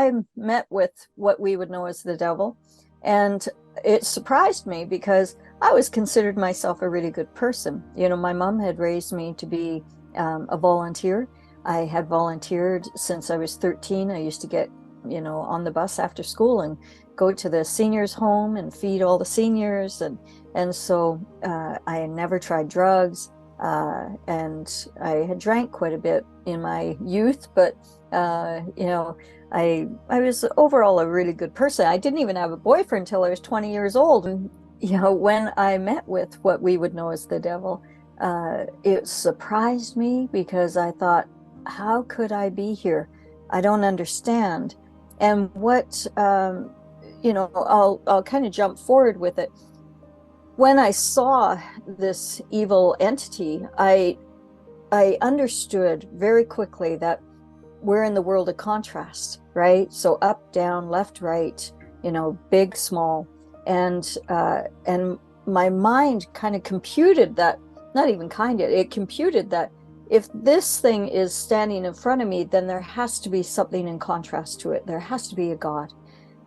I met with what we would know as the devil, and it surprised me because I was considered myself a really good person. You know, my mom had raised me to be a volunteer. I had volunteered since I was 13. I used to get, you know, on the bus after school and go to the seniors home and feed all the seniors, and so I had never tried drugs, and I had drank quite a bit in my youth, but you know, I was overall a really good person. I didn't even have a boyfriend until I was 20 years old. And, you know, when I met with what we would know as the devil, it surprised me because I thought, how could I be here? I don't understand. And what, you know, I'll kind of jump forward with it. When I saw this evil entity, I understood very quickly that we're in the world of contrast, right? So up, down, left, right, you know, big, small, and my mind kind of computed that, not even kind of, it computed that if this thing is standing in front of me, then there has to be something in contrast to it. There has to be a God.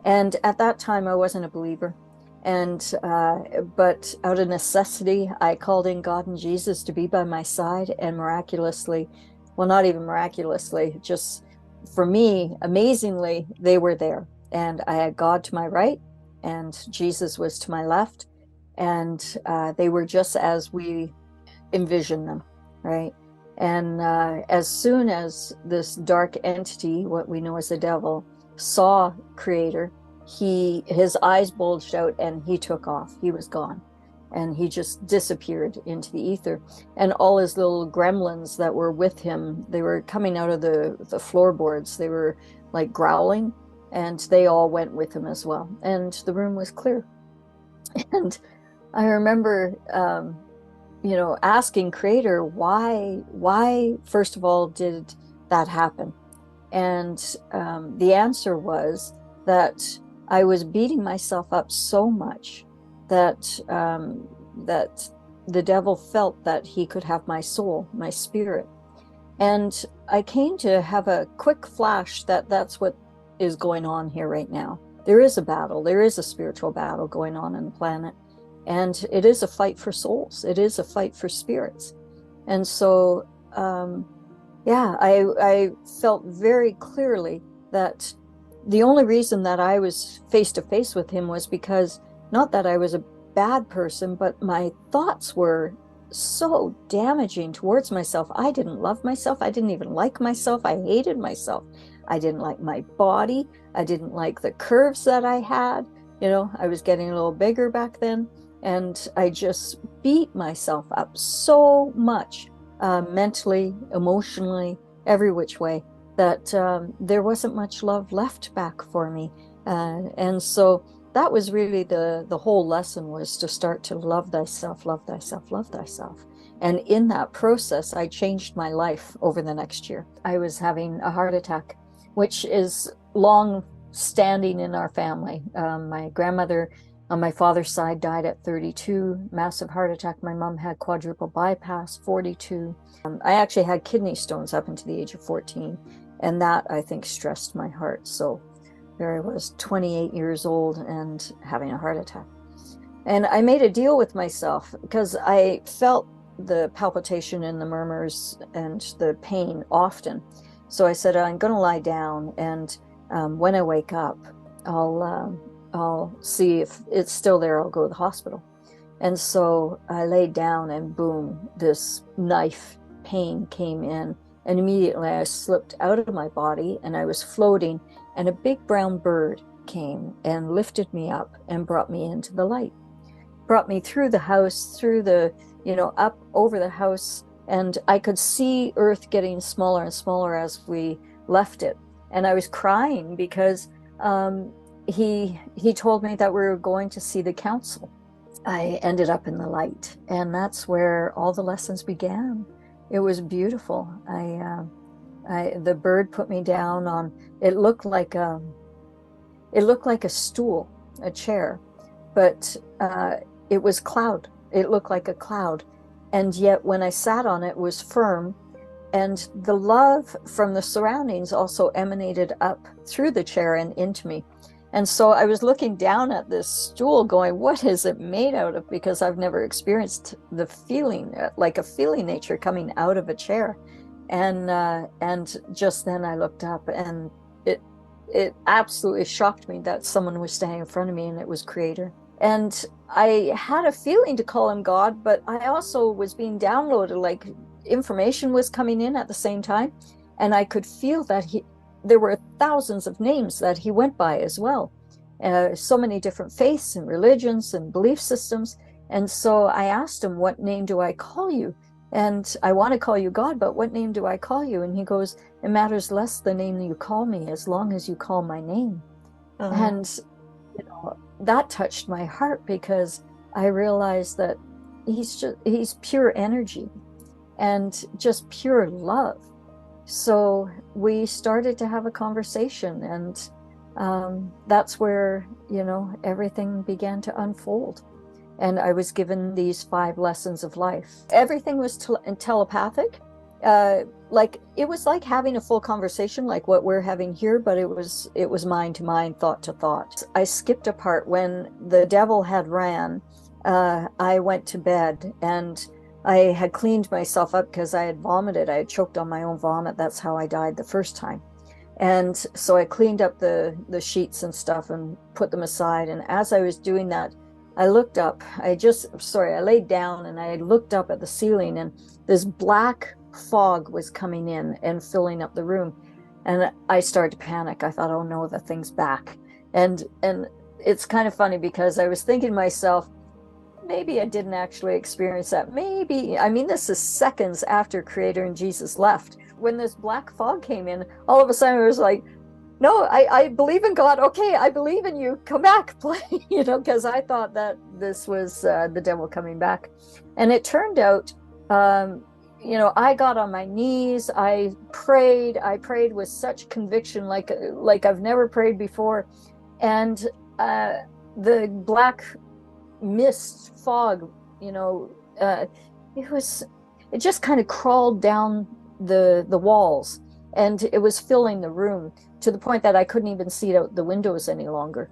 And at that time, I wasn't a believer. And but out of necessity, I called in God and Jesus to be by my side, and miraculously, well, not even miraculously, just for me, amazingly, they were there. And I had God to my right, and Jesus was to my left, and they were just as we envisioned them, right? And as soon as this dark entity, what we know as the devil, saw Creator, his eyes bulged out and he took off. He was gone, and he just disappeared into the ether. And all his little gremlins that were with him, they were coming out of the floorboards. They were like growling, and they all went with him as well. And the room was clear. And I remember, you know, asking Creator, why, first of all, did that happen? And the answer was that I was beating myself up so much that that the devil felt that he could have my soul, my spirit. And I came to have a quick flash that that's what is going on here right now. There is a battle. There is a spiritual battle going on the planet. And it is a fight for souls. It is a fight for spirits. And so, yeah, I felt very clearly that the only reason that I was face to face with him was because, not that I was a bad person, but my thoughts were so damaging towards myself. I didn't love myself. I didn't even like myself. I hated myself. I didn't like my body. I didn't like the curves that I had. You know, I was getting a little bigger back then. And I just beat myself up so much, mentally, emotionally, every which way, that there wasn't much love left back for me. And so that was really the whole lesson, was to start to love thyself, love thyself, love thyself. And in that process, I changed my life over the next year. I was having a heart attack, which is long standing in our family. My grandmother on my father's side died at 32, massive heart attack. My mom had quadruple bypass, 42. I actually had kidney stones up until the age of 14, and that, I think, stressed my heart. So there I was, 28 years old and having a heart attack. And I made a deal with myself because I felt the palpitation and the murmurs and the pain often. So I said, I'm going to lie down, and when I wake up, I'll see if it's still there. I'll go to the hospital. And so I laid down, and boom, this knife pain came in. And immediately I slipped out of my body, and I was floating, and a big brown bird came and lifted me up and brought me into the light, brought me through the house, through the, you know, up over the house. And I could see Earth getting smaller and smaller as we left it. And I was crying because he told me that we were going to see the council. I ended up in the light, and that's where all the lessons began. It was beautiful. The bird put me down on, it looked like a stool, a chair, but it was cloud. It looked like a cloud, and yet when I sat on it, it was firm. and the love from the surroundings also emanated up through the chair and into me. And so I was looking down at this stool going, what is it made out of? Because I've never experienced the feeling, like a feeling nature coming out of a chair. And just then I looked up, and it absolutely shocked me that someone was standing in front of me, and it was Creator. And I had a feeling to call him God, but I also was being downloaded, like information was coming in at the same time. And I could feel that there were thousands of names that he went by as well. So many different faiths and religions and belief systems. And so I asked him, what name do I call you? And I want to call you God, but what name do I call you? And he goes, it matters less the name that you call me, as long as you call my name. And that touched my heart, because I realized that he's pure energy and just pure love. So we started to have a conversation, and that's where, everything began to unfold. And I was given these 5 lessons of life. Everything was telepathic. Like it was like having a full conversation, like what we're having here, but it was mind to mind, thought to thought. I skipped a part when the devil had ran. I went to bed, and I had cleaned myself up because I had vomited. I had choked on my own vomit. That's how I died the first time. And so I cleaned up the sheets and stuff and put them aside. And as I was doing that, I looked up. I laid down, and I looked up at the ceiling, and this black fog was coming in and filling up the room. And I started to panic. I thought, oh no, the thing's back. And it's kind of funny, because I was thinking to myself, maybe I didn't actually experience that. Maybe, I mean, this is seconds after Creator and Jesus left. When this black fog came in, all of a sudden I was like, no, I believe in God. Okay, I believe in you. Come back, play, because I thought that this was the devil coming back. And it turned out, I got on my knees. I prayed with such conviction, like I've never prayed before. And the black mist fog, it just kind of crawled down the walls, and it was filling the room to the point that I couldn't even see out the windows any longer.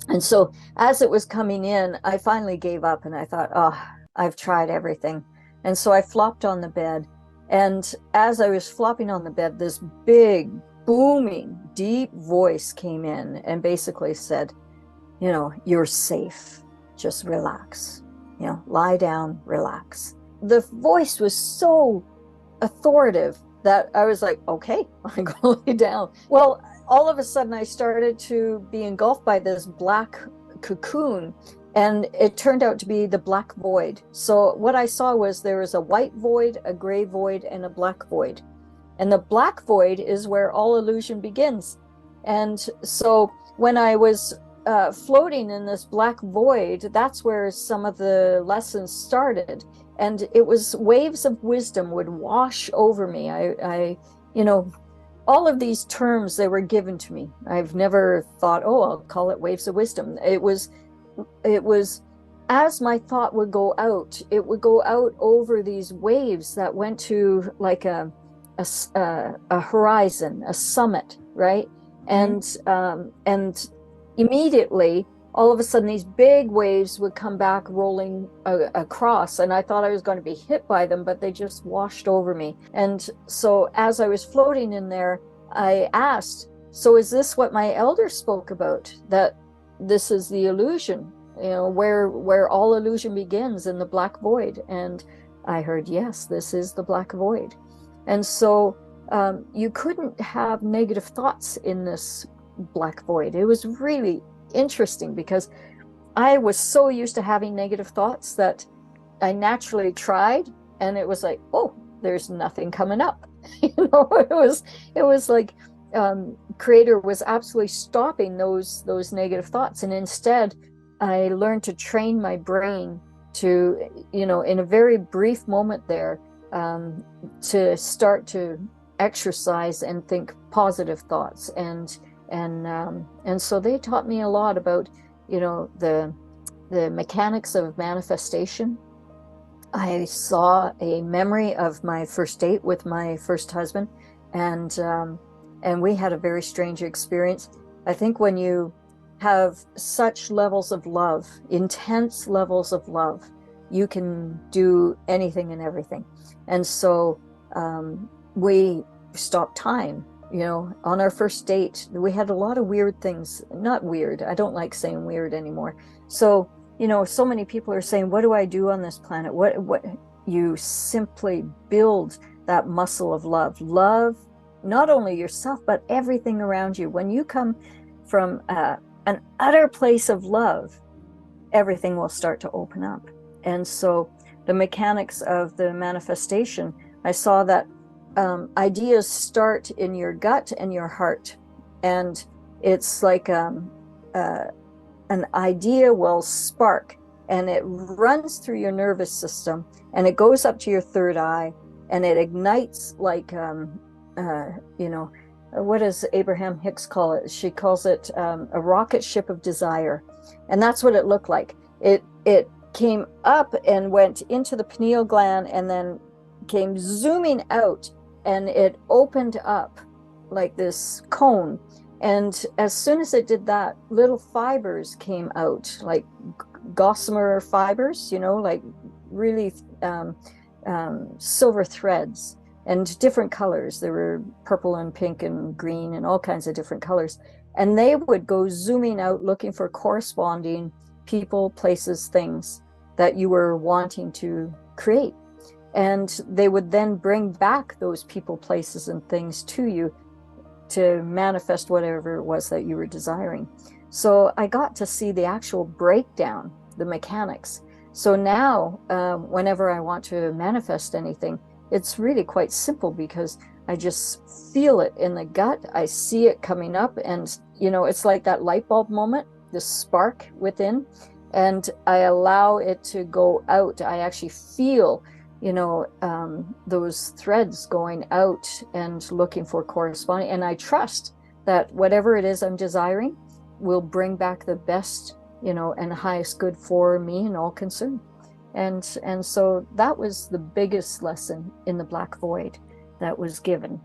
And so as it was coming in, I finally gave up, and I thought, oh, I've tried everything. And so I flopped on the bed. And as I was flopping on the bed, this big, booming, deep voice came in and basically said, you're safe. Just relax. Lie down, relax. The voice was so authoritative that I was like, okay, I'm going to lay down. Well, all of a sudden I started to be engulfed by this black cocoon, and it turned out to be the black void. So what I saw was there was a white void, a gray void, and a black void. And the black void is where all illusion begins. And so when I was floating in this black void, that's where some of the lessons started. And it was waves of wisdom would wash over me. I all of these terms, they were given to me. I've never thought, oh, I'll call it waves of wisdom. It was as my thought would go out, it would go out over these waves that went to like a horizon, a summit, right? Mm-hmm. And immediately, all of a sudden, these big waves would come back rolling across, and I thought I was going to be hit by them, but they just washed over me. And so as I was floating in there, I asked, so is this what my elder spoke about, that this is the illusion, where all illusion begins, in the black void? And I heard, yes, this is the black void. And so you couldn't have negative thoughts in this black void. It was really interesting, because I was so used to having negative thoughts that I naturally tried, and it was like, oh, there's nothing coming up. It was like Creator was absolutely stopping those negative thoughts. And instead, I learned to train my brain to, in a very brief moment there, to start to exercise and think positive thoughts. And so they taught me a lot about, the mechanics of manifestation, I saw a memory of my first date with my first husband, and we had a very strange experience. I think when you have such levels of love, intense levels of love, you can do anything and everything. And so we stopped time. You know, on our first date, we had a lot of weird things. Not weird. I don't like saying weird anymore. So you know, so many people are saying, what do I do on this planet? What you simply build that muscle of love. Love not only yourself, but everything around you. When you come from an utter place of love, everything will start to open up. And so the mechanics of the manifestation, I saw that ideas start in your gut and your heart. And it's like an idea will spark, and it runs through your nervous system, and it goes up to your third eye, and it ignites like you know, what does Abraham Hicks call it? She calls it a rocket ship of desire. And that's what it looked like. It came up and went into the pineal gland, and then came zooming out, and it opened up like this cone. And as soon as it did that, little fibers came out, like gossamer fibers, you know, like really silver threads and different colors. There were purple and pink and green and all kinds of different colors. And they would go zooming out looking for corresponding people, places, things that you were wanting to create. And they would then bring back those people, places, and things to you to manifest whatever it was that you were desiring. So I got to see the actual breakdown, the mechanics. So now, whenever I want to manifest anything, it's really quite simple because I just feel it in the gut. I see it coming up, and you know, it's like that light bulb moment, the spark within, and I allow it to go out. I actually feel, you know, those threads going out and looking for corresponding. And I trust that whatever it is I'm desiring will bring back the best, you know, and highest good for me and all concerned. And so that was the biggest lesson in the Black Void that was given.